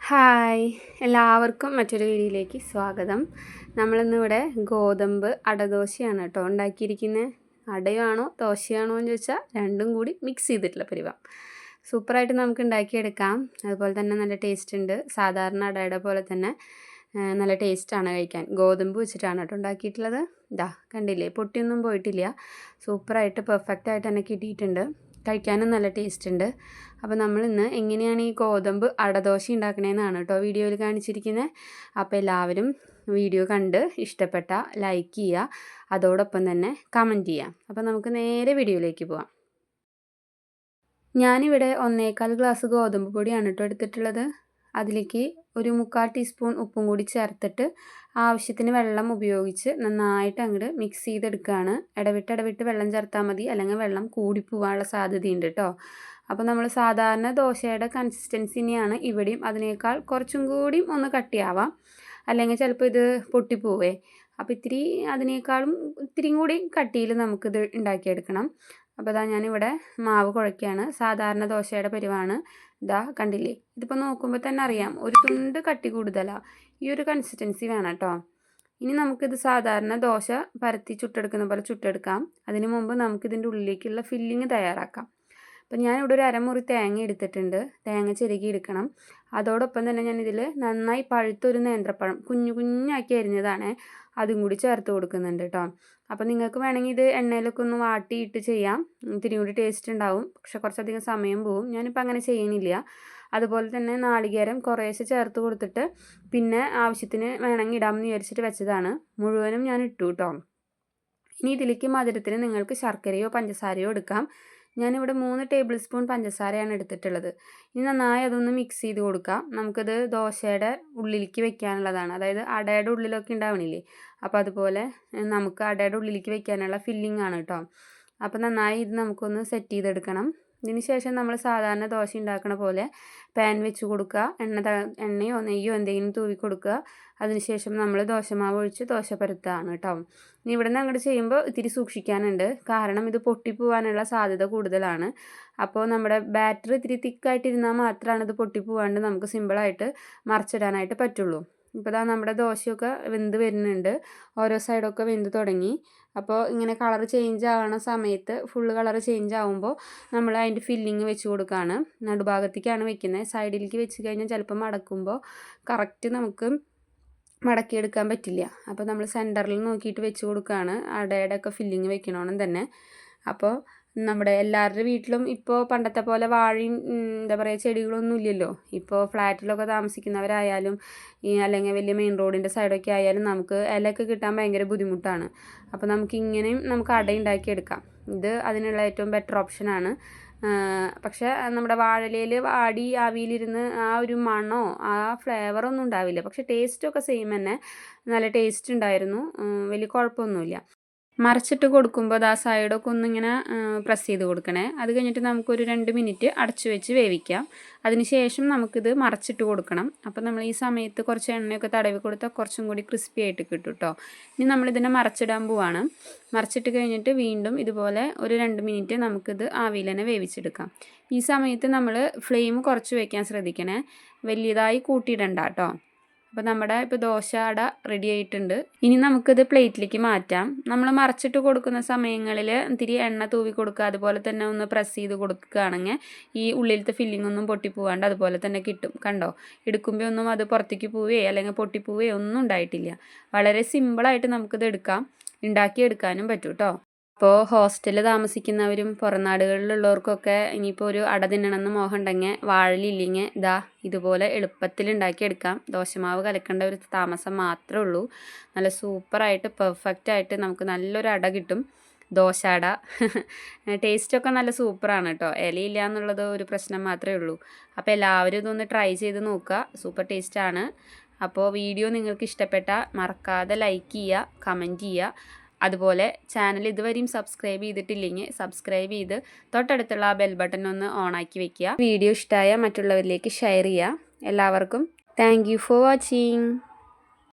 Hi, എല്ലാവർക്കും മറ്റൊരു വീഡിയോയിലേക്ക് സ്വാഗതം. നമ്മളിന്നിവിടെ ഗോതമ്പ് അടദോശയാണ് കേട്ടോ ഉണ്ടാക്കിയിരിക്കുന്നത്. അടയാണോ ദോശയാണോ എന്ന് ചോദിച്ചാൽ രണ്ടും കൂടി മിക്സ് ചെയ്തിട്ടുള്ള പരിവാണ്. സൂപ്പറായിട്ട് നമുക്ക് ഉണ്ടാക്കിയെടുക്കാം. അതുപോലെ തന്നെ നല്ല ടേസ്റ്റ് ഉണ്ട്. സാധാരണ അടയുടെ പോലെ തന്നെ നല്ല ടേസ്റ്റാണ് കഴിക്കാൻ. ഗോതമ്പ് വെച്ചിട്ടാണ് കേട്ടോ ഉണ്ടാക്കിയിട്ടുള്ളത്. ഇതാ കണ്ടില്ലേ, പൊട്ടിയൊന്നും പോയിട്ടില്ല. സൂപ്പറായിട്ട് പെർഫെക്റ്റായിട്ട് തന്നെ കിട്ടിയിട്ടുണ്ട്. കഴിക്കാനും നല്ല ടേസ്റ്റ് ഉണ്ട്. അപ്പോൾ നമ്മളിന്ന് എങ്ങനെയാണ് ഈ ഗോതമ്പ് അടദോശ ഉണ്ടാക്കണതെന്നാണ് കേട്ടോ വീഡിയോയിൽ കാണിച്ചിരിക്കുന്നത്. അപ്പോൾ എല്ലാവരും വീഡിയോ കണ്ട് ഇഷ്ടപ്പെട്ട ലൈക്ക് ചെയ്യുക, അതോടൊപ്പം തന്നെ കമൻറ്റ് ചെയ്യാം. അപ്പോൾ നമുക്ക് നേരെ വീഡിയോയിലേക്ക് പോവാം. ഞാനിവിടെ 1/4 ഗ്ലാസ് ഗോതമ്പ് പൊടിയാണ് കേട്ടോ എടുത്തിട്ടുള്ളത്. അതിലേക്ക് ഒരു 3/4 ടീസ്പൂൺ ഉപ്പും കൂടി ചേർത്തിട്ട് ആവശ്യത്തിന് വെള്ളം ഉപയോഗിച്ച് നന്നായിട്ട് അങ്ങോട്ട് മിക്സ് ചെയ്തെടുക്കുകയാണ്. ഇടവിട്ട് വെള്ളം ചേർത്താൽ മതി, അല്ലെങ്കിൽ വെള്ളം കൂടിപ്പോവാനുള്ള സാധ്യതയുണ്ട് കേട്ടോ. അപ്പോൾ നമ്മൾ സാധാരണ ദോശയുടെ കൺസിസ്റ്റൻസി തന്നെയാണ് ഇവിടെയും. അതിനേക്കാൾ കുറച്ചും കൂടി ഒന്ന് കട്ടിയാവാം, അല്ലെങ്കിൽ ചിലപ്പോൾ ഇത് പൊട്ടിപ്പോവേ. അപ്പോൾ അതിനേക്കാളും ഇത്തിരിയും കൂടി കട്ടിയിൽ നമുക്കിത് ഉണ്ടാക്കിയെടുക്കണം. അപ്പോൾ ഇതാ ഞാനിവിടെ മാവ് കുഴയ്ക്കുകയാണ്. സാധാരണ ദോശയുടെ പരിവാണ്. ഇതാ കണ്ടില്ലേ, ഇതിപ്പോൾ നോക്കുമ്പോൾ തന്നെ അറിയാം ഒരു തുണ്ട് കട്ടി കൂടുതലാണ്. ഈ ഒരു കൺസിസ്റ്റൻസി വേണം കേട്ടോ. ഇനി നമുക്കിത് സാധാരണ ദോശ പരത്തി ചുട്ടെടുക്കുന്ന പോലെ ചുട്ടെടുക്കാം. അതിന് മുമ്പ് നമുക്കിതിൻ്റെ ഉള്ളിലേക്കുള്ള ഫില്ലിങ് തയ്യാറാക്കാം. അപ്പം ഞാനിവിടെ ഒരു അരമുറി തേങ്ങ എടുത്തിട്ടുണ്ട്. തേങ്ങ ചിരകി എടുക്കണം. അതോടൊപ്പം തന്നെ ഞാനിതിൽ നന്നായി പഴുത്തൊരു നേന്ത്രപ്പഴം കുഞ്ഞാക്കി അരിഞ്ഞതാണ്, അതും കൂടി ചേർത്ത് കൊടുക്കുന്നുണ്ട് കേട്ടോ. അപ്പോൾ നിങ്ങൾക്ക് വേണമെങ്കിൽ ഇത് എണ്ണയിലൊക്കെ ഒന്ന് വാട്ടിയിട്ട് ചെയ്യാം, ഇത്തിരി കൂടി ടേസ്റ്റ് ഉണ്ടാവും. പക്ഷെ കുറച്ചധികം സമയം പോവും. ഞാനിപ്പോൾ അങ്ങനെ ചെയ്യുന്നില്ല. അതുപോലെ തന്നെ നാളികേരം കുറേശ്ശെ ചേർത്ത് കൊടുത്തിട്ട് പിന്നെ ആവശ്യത്തിന് വേണമെങ്കിൽ ഇടാമെന്ന് വിചാരിച്ചിട്ട് വെച്ചതാണ്. മുഴുവനും ഞാൻ ഇട്ടു കേട്ടോ. ഇനി ഇതിലേക്ക് മധുരത്തിന് നിങ്ങൾക്ക് ശർക്കരയോ പഞ്ചസാരയോ എടുക്കാം. ഞാനിവിടെ 3 ടേബിൾ സ്പൂൺ പഞ്ചസാരയാണ് എടുത്തിട്ടുള്ളത്. ഇനി നന്നായി അതൊന്ന് മിക്സ് ചെയ്ത് കൊടുക്കാം. നമുക്കത് ദോശയുടെ ഉള്ളിലേക്ക് വെക്കാനുള്ളതാണ്. അതായത് അടയുടെ ഉള്ളിലൊക്കെ ഉണ്ടാവണില്ലേ, അപ്പോൾ അതുപോലെ നമുക്ക് അടയുടെ ഉള്ളിലേക്ക് വെക്കാനുള്ള ഫില്ലിംഗ് ആണ് കേട്ടോ. അപ്പോൾ നന്നായി ഇത് നമുക്കൊന്ന് സെറ്റ് ചെയ്തെടുക്കണം. ഇതിന് ശേഷം നമ്മൾ സാധാരണ ദോശ ഉണ്ടാക്കണ പോലെ പാൻ വെച്ച് കൊടുക്കുക. എണ്ണയോ നെയ്യോ എന്തെങ്കിലും തൂവി കൊടുക്കുക. അതിനുശേഷം നമ്മൾ ദോശമാവ് ഒഴിച്ച് ദോശ പരത്തുകയാണ് കേട്ടോ. ഇനി ഇവിടെ നിന്ന് അങ്ങോട്ട് ചെയ്യുമ്പോൾ ഇത്തിരി സൂക്ഷിക്കാനുണ്ട്, കാരണം ഇത് പൊട്ടിപ്പോവാനുള്ള സാധ്യത കൂടുതലാണ്. അപ്പോൾ നമ്മുടെ ബാറ്റർ ഇത്തിരി തിക്കായിട്ടിരുന്നാൽ മാത്രമാണ് ഇത് പൊട്ടിപ്പോവാണ്ട് നമുക്ക് സിമ്പിളായിട്ട് മറിച്ചിടാനായിട്ട് പറ്റുള്ളൂ. ഇപ്പോൾ ഇതാ നമ്മുടെ ദോശയൊക്കെ വെന്ത് വരുന്നുണ്ട്. ഓരോ സൈഡൊക്കെ വെന്ത് തുടങ്ങി. അപ്പോൾ ഇങ്ങനെ കളർ ചേഞ്ച് ആവുന്ന സമയത്ത് ഫുള്ള് കളർ ചേഞ്ച് ആവുമ്പോൾ നമ്മൾ അതിൻ്റെ ഫില്ലിങ് വെച്ച് കൊടുക്കുകയാണ്. നടുഭാഗത്തേക്കാണ് വെക്കുന്നത്. സൈഡിലേക്ക് വെച്ച് കഴിഞ്ഞാൽ ചിലപ്പോൾ മടക്കുമ്പോൾ കറക്റ്റ് നമുക്ക് മടക്കിയെടുക്കാൻ പറ്റില്ല. അപ്പോൾ നമ്മൾ സെൻറ്ററിൽ നോക്കിയിട്ട് വെച്ച് കൊടുക്കുകയാണ്, അടയുടെ ഒക്കെ ഫില്ലിങ് വെക്കണമെന്നും തന്നെ. അപ്പോൾ നമ്മുടെ എല്ലാവരുടെ വീട്ടിലും ഇപ്പോൾ പണ്ടത്തെ പോലെ വാഴയും എന്താ പറയുക ചെടികളൊന്നും ഇല്ലല്ലോ. ഇപ്പോൾ ഫ്ലാറ്റിലൊക്കെ താമസിക്കുന്നവരായാലും അല്ലെങ്കിൽ വലിയ മെയിൻ റോഡിൻ്റെ സൈഡൊക്കെ ആയാലും നമുക്ക് ഇലയൊക്കെ കിട്ടാൻ ഭയങ്കര ബുദ്ധിമുട്ടാണ്. അപ്പോൾ നമുക്കിങ്ങനെയും നമുക്ക് അട ഉണ്ടാക്കിയെടുക്കാം. ഇത് അതിനുള്ള ഏറ്റവും ബെറ്റർ ഓപ്ഷനാണ്. പക്ഷേ നമ്മുടെ വാഴയിലയിൽ വാടി ആവിയിലിരുന്ന് ആ ഒരു മണോ ആ ഫ്ലേവറൊന്നും ഉണ്ടാവില്ല. പക്ഷേ ടേസ്റ്റൊക്കെ സെയിം തന്നെ, നല്ല ടേസ്റ്റ് ഉണ്ടായിരുന്നു. വലിയ കുഴപ്പമൊന്നുമില്ല. മറിച്ചിട്ട് കൊടുക്കുമ്പോൾ ആ സൈഡൊക്കെ ഒന്നിങ്ങനെ പ്രസ് ചെയ്ത് കൊടുക്കണേ. അത് കഴിഞ്ഞിട്ട് നമുക്കൊരു 2 മിനിറ്റ് അടച്ചു വെച്ച് വേവിക്കാം. അതിന് ശേഷം നമുക്കിത് മറിച്ചിട്ട് കൊടുക്കണം. അപ്പോൾ നമ്മൾ ഈ സമയത്ത് കുറച്ച് എണ്ണയൊക്കെ തടവി കൊടുത്താൽ കുറച്ചും കൂടി ക്രിസ്പി ആയിട്ട് കിട്ടും കേട്ടോ. ഇനി നമ്മളിതിനെ മറിച്ചിടാൻ പോവാണ്. മറിച്ചിട്ട് കഴിഞ്ഞിട്ട് വീണ്ടും ഇതുപോലെ ഒരു 2 മിനിറ്റ് നമുക്കിത് ആവിയിൽ തന്നെ വേവിച്ചെടുക്കാം. ഈ സമയത്ത് നമ്മൾ ഫ്ലെയിം കുറച്ച് വയ്ക്കാൻ ശ്രദ്ധിക്കണേ, വലിയതായി കൂട്ടിയിടണ്ട കേട്ടോ. അപ്പോൾ നമ്മുടെ ഇപ്പോൾ ദോശ അട റെഡി ആയിട്ടുണ്ട്. ഇനി നമുക്കിത് പ്ലേറ്റിലേക്ക് മാറ്റാം. നമ്മൾ മറിച്ചിട്ട് കൊടുക്കുന്ന സമയങ്ങളിൽ ഇത്തിരി എണ്ണ തൂവി കൊടുക്കുക. അതുപോലെ തന്നെ ഒന്ന് പ്രസ് ചെയ്ത് കൊടുക്കുകയാണെങ്കിൽ ഈ ഉള്ളിലത്തെ ഫില്ലിംഗ് ഒന്നും പൊട്ടിപ്പോവാണ്ട് അതുപോലെ തന്നെ കിട്ടും. കണ്ടോ, എടുക്കുമ്പോൾ ഒന്നും അത് പുറത്തേക്ക് പോവുകയോ അല്ലെങ്കിൽ പൊട്ടിപ്പോവുകയോ ഒന്നും ഉണ്ടായിട്ടില്ല. വളരെ സിമ്പിളായിട്ട് നമുക്കിത് എടുക്കാം, ഉണ്ടാക്കിയെടുക്കാനും പറ്റും കേട്ടോ. ഇപ്പോൾ ഹോസ്റ്റലിൽ താമസിക്കുന്നവരും പുറം നാടുകളിലുള്ളവർക്കൊക്കെ ഇനിയിപ്പോൾ ഒരു അട തിന്നണമെന്ന് മോഹം ഉണ്ടെങ്കിൽ വാഴയിലില്ലെങ്കിൽ ഇതാ ഇതുപോലെ എളുപ്പത്തിൽ ഉണ്ടാക്കിയെടുക്കാം. ദോശമാവ് കലക്കേണ്ട ഒരു താമസം മാത്രമേ ഉള്ളൂ. നല്ല സൂപ്പറായിട്ട് പെർഫെക്റ്റായിട്ട് നമുക്ക് നല്ലൊരു അട കിട്ടും, ദോശ അട. ടേസ്റ്റൊക്കെ നല്ല സൂപ്പറാണ് കേട്ടോ. ഇലയില്ല എന്നുള്ളത് ഒരു പ്രശ്നം മാത്രമേ ഉള്ളൂ. അപ്പോൾ എല്ലാവരും ഇതൊന്ന് ട്രൈ ചെയ്ത് നോക്കുക, സൂപ്പർ ടേസ്റ്റാണ്. അപ്പോൾ വീഡിയോ നിങ്ങൾക്ക് ഇഷ്ടപ്പെട്ടാൽ മറക്കാതെ ലൈക്ക് ചെയ്യുക, കമൻറ്റ് ചെയ്യുക. അതുപോലെ ചാനൽ ഇതുവരെയും സബ്സ്ക്രൈബ് ചെയ്തിട്ടില്ലെങ്കിൽ സബ്സ്ക്രൈബ് ചെയ്ത് തൊട്ടടുത്തുള്ള ആ ബെൽ ബട്ടൺ ഒന്ന് ഓണാക്കി വെക്കുക. വീഡിയോ ഇഷ്ടമായ മറ്റുള്ളവരിലേക്ക് ഷെയർ ചെയ്യുക. എല്ലാവർക്കും താങ്ക് യു ഫോർ വാച്ചിങ്.